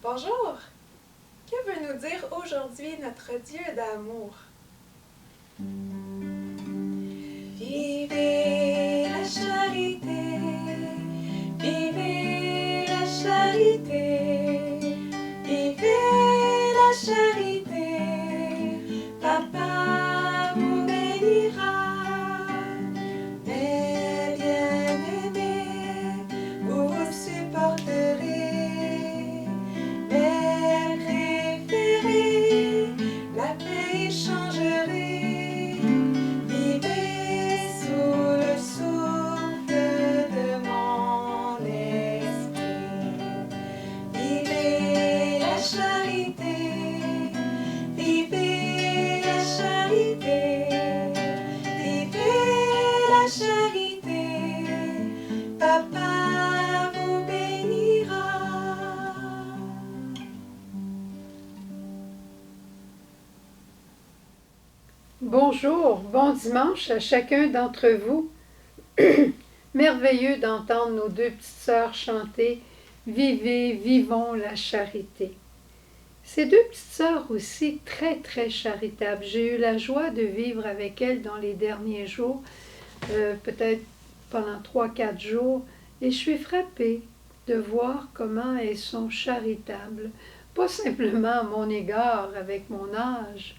Bonjour! Que veut nous dire aujourd'hui notre Dieu d'amour? Vivez la charité, vivez la charité, vivez la charité, Papa vous bénira. Mes bien-aimés, vous vous supporterez, mes préférés, la paix échangerez. Vivez sous le souffle de mon esprit. Vivez la charité, vivez la charité, vivez la charité, Papa vous bénira. Bonjour, bon dimanche à chacun d'entre vous. Merveilleux d'entendre nos deux petites sœurs chanter « Vivez, vivons la charité ». Ces deux petites sœurs aussi très très charitables. J'ai eu la joie de vivre avec elles dans les derniers jours, peut-être pendant 3-4 jours, et je suis frappée de voir comment elles sont charitables, pas simplement à mon égard avec mon âge,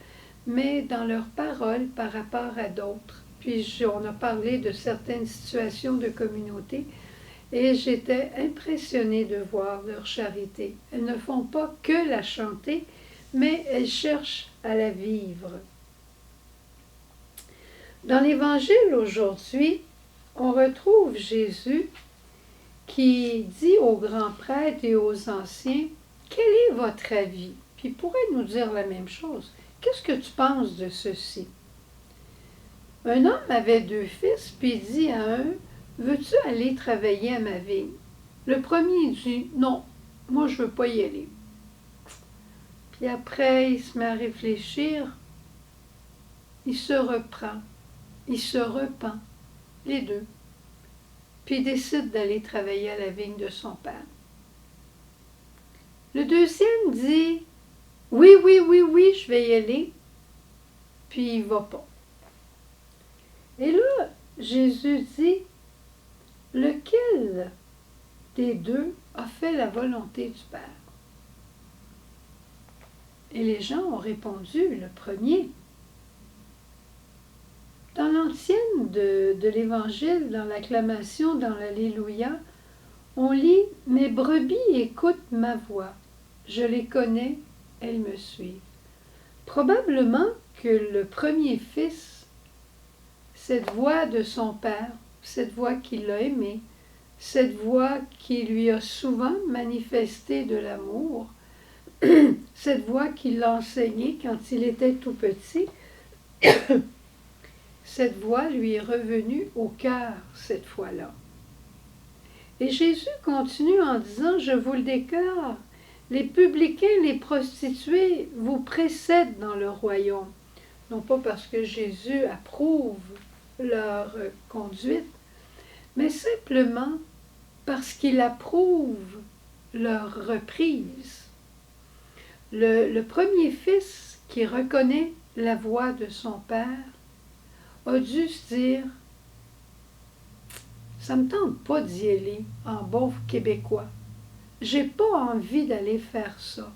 mais dans leurs paroles par rapport à d'autres. Puis on a parlé de certaines situations de communauté et j'étais impressionnée de voir leur charité. Elles ne font pas que la chanter, mais elles cherchent à la vivre. Dans l'Évangile aujourd'hui, on retrouve Jésus qui dit aux grands prêtres et aux anciens « Quel est votre avis? » Puis il pourrait nous dire la même chose. Qu'est-ce que tu penses de ceci? Un homme avait 2 fils, puis il dit à un, « Veux-tu aller travailler à ma vigne? » Le premier dit, « Non, moi je ne veux pas y aller. » Puis après, il se met à réfléchir, il se reprend, il se repent, les deux. Puis il décide d'aller travailler à la vigne de son père. Le deuxième dit, « Oui, je vais y aller. » Puis il ne va pas. Et là, Jésus dit, « Lequel des deux a fait la volonté du Père? » Et les gens ont répondu, le premier. Dans l'ancienne de l'Évangile, dans l'acclamation, dans l'Alléluia, on lit « Mes brebis écoutent ma voix. Je les connais, elles me suivent. » Probablement que le premier fils, cette voix de son père, cette voix qui l'a aimé, cette voix qui lui a souvent manifesté de l'amour, cette voix qui l'a enseigné quand il était tout petit, cette voix lui est revenue au cœur cette fois-là. Et Jésus continue en disant, « Je vous le déclare, les publicains, les prostituées vous précèdent dans le royaume. » Non pas parce que Jésus approuve leur conduite, mais simplement parce qu'il approuve leur reprise. Le premier fils qui reconnaît la voix de son père a dû se dire « Ça ne me tente pas d'y aller en bon québécois. J'ai pas envie d'aller faire ça.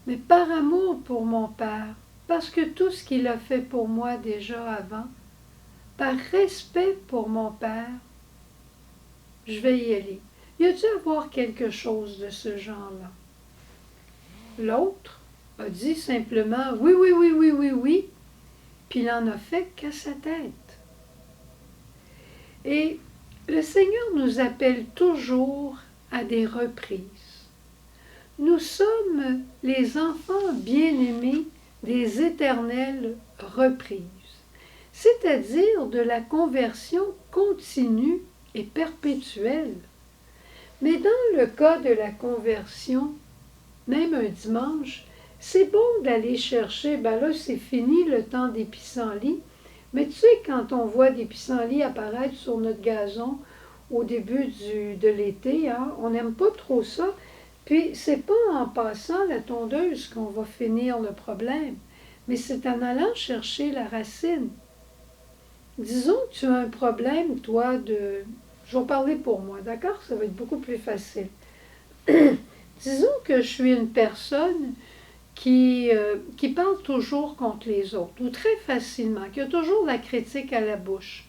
Mais par amour pour mon père, parce que tout ce qu'il a fait pour moi déjà avant, par respect pour mon père, je vais y aller. » Il a dû avoir quelque chose de ce genre-là. L'autre a dit simplement « Oui, puis il n'en a fait qu'à sa tête. » Et le Seigneur nous appelle toujours à des reprises. Nous sommes les enfants bien-aimés des éternelles reprises, c'est-à-dire de la conversion continue et perpétuelle. Mais dans le cas de la conversion, même un dimanche, c'est bon d'aller chercher, ben là c'est fini le temps des pissenlits, mais tu sais quand on voit des pissenlits apparaître sur notre gazon au début de l'été, hein, on n'aime pas trop ça, Puis, c'est pas en passant la tondeuse qu'on va finir le problème, mais c'est en allant chercher la racine. Disons que tu as un problème, toi, de... Je vais parler pour moi, d'accord? Ça va être beaucoup plus facile. Disons que je suis une personne qui parle toujours contre les autres, ou très facilement, qui a toujours la critique à la bouche.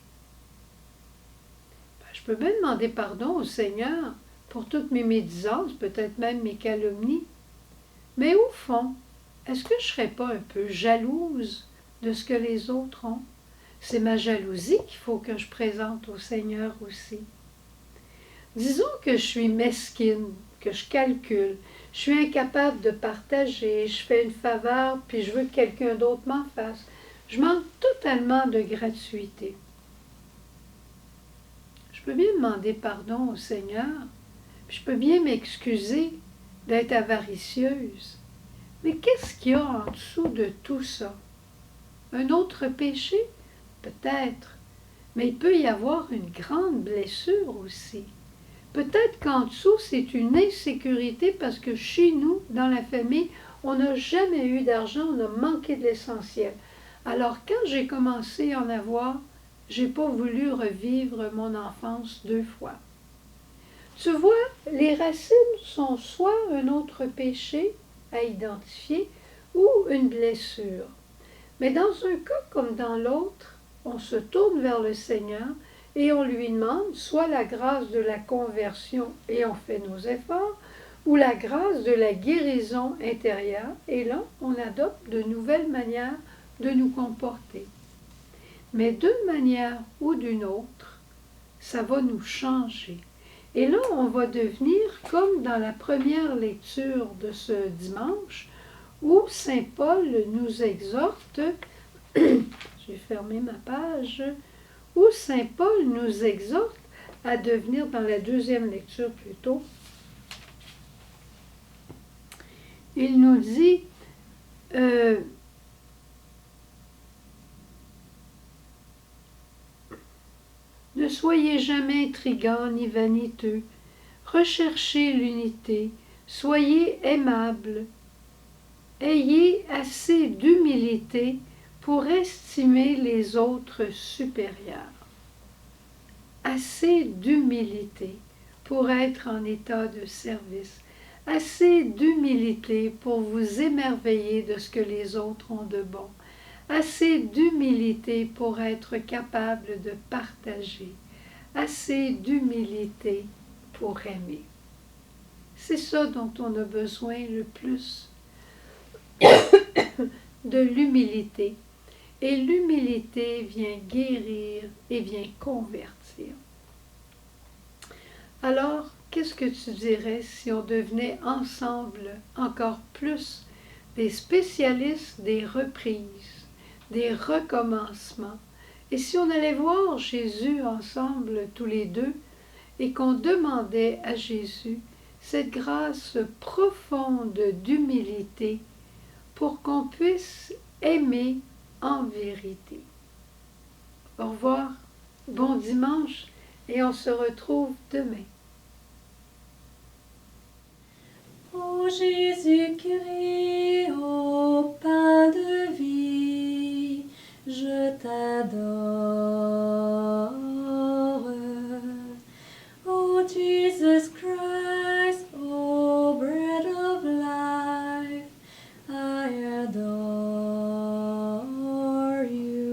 Ben, je peux bien demander pardon au Seigneur pour toutes mes médisances, peut-être même mes calomnies. Mais au fond, est-ce que je ne serais pas un peu jalouse de ce que les autres ont? C'est ma jalousie qu'il faut que je présente au Seigneur aussi. Disons que je suis mesquine, que je calcule, je suis incapable de partager, je fais une faveur, puis je veux que quelqu'un d'autre m'en fasse. Je manque totalement de gratuité. Je peux bien demander pardon au Seigneur, puis je peux bien m'excuser d'être avaricieuse. Mais qu'est-ce qu'il y a en dessous de tout ça? Un autre péché? Peut-être. Mais il peut y avoir une grande blessure aussi. Peut-être qu'en dessous, c'est une insécurité parce que chez nous, dans la famille, on n'a jamais eu d'argent, on a manqué de l'essentiel. Alors quand j'ai commencé à en avoir, j'ai pas voulu revivre mon enfance 2 fois. Tu vois, les racines sont soit un autre péché à identifier ou une blessure. Mais dans un cas comme dans l'autre, on se tourne vers le Seigneur et on lui demande soit la grâce de la conversion et on fait nos efforts, ou la grâce de la guérison intérieure, et là, on adopte de nouvelles manières de nous comporter. Mais d'une manière ou d'une autre, ça va nous changer. Et là, on va devenir comme dans la première lecture de ce dimanche, où Saint Paul nous exhorte, j'ai fermé ma page, où Saint Paul nous exhorte à devenir, dans la deuxième lecture plutôt, il nous dit, ne soyez jamais intrigants ni vaniteux, recherchez l'unité, soyez aimables, ayez assez d'humilité pour estimer les autres supérieurs. Assez d'humilité pour être en état de service. Assez d'humilité pour vous émerveiller de ce que les autres ont de bon. Assez d'humilité pour être capable de partager. Assez d'humilité pour aimer. C'est ça dont on a besoin le plus, de l'humilité. Et l'humilité vient guérir et vient convertir. Alors, qu'est-ce que tu dirais si on devenait ensemble encore plus des spécialistes des reprises, des recommencements, et si on allait voir Jésus ensemble tous les deux et qu'on demandait à Jésus cette grâce profonde d'humilité pour qu'on puisse aimer en vérité. Au revoir, bon dimanche et on se retrouve demain. Ô Jésus-Christ, ô pain de vie, je t'adore. Ô Jesus Christ, ô bread of life, I adore you.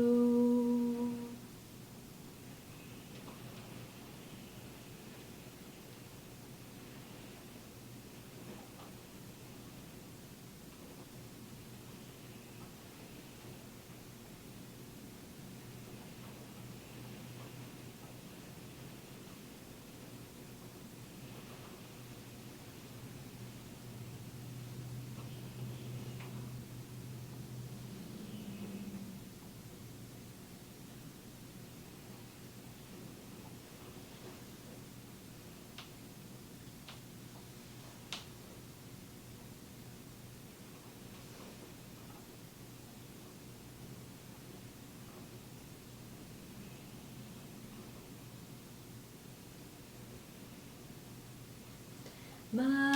My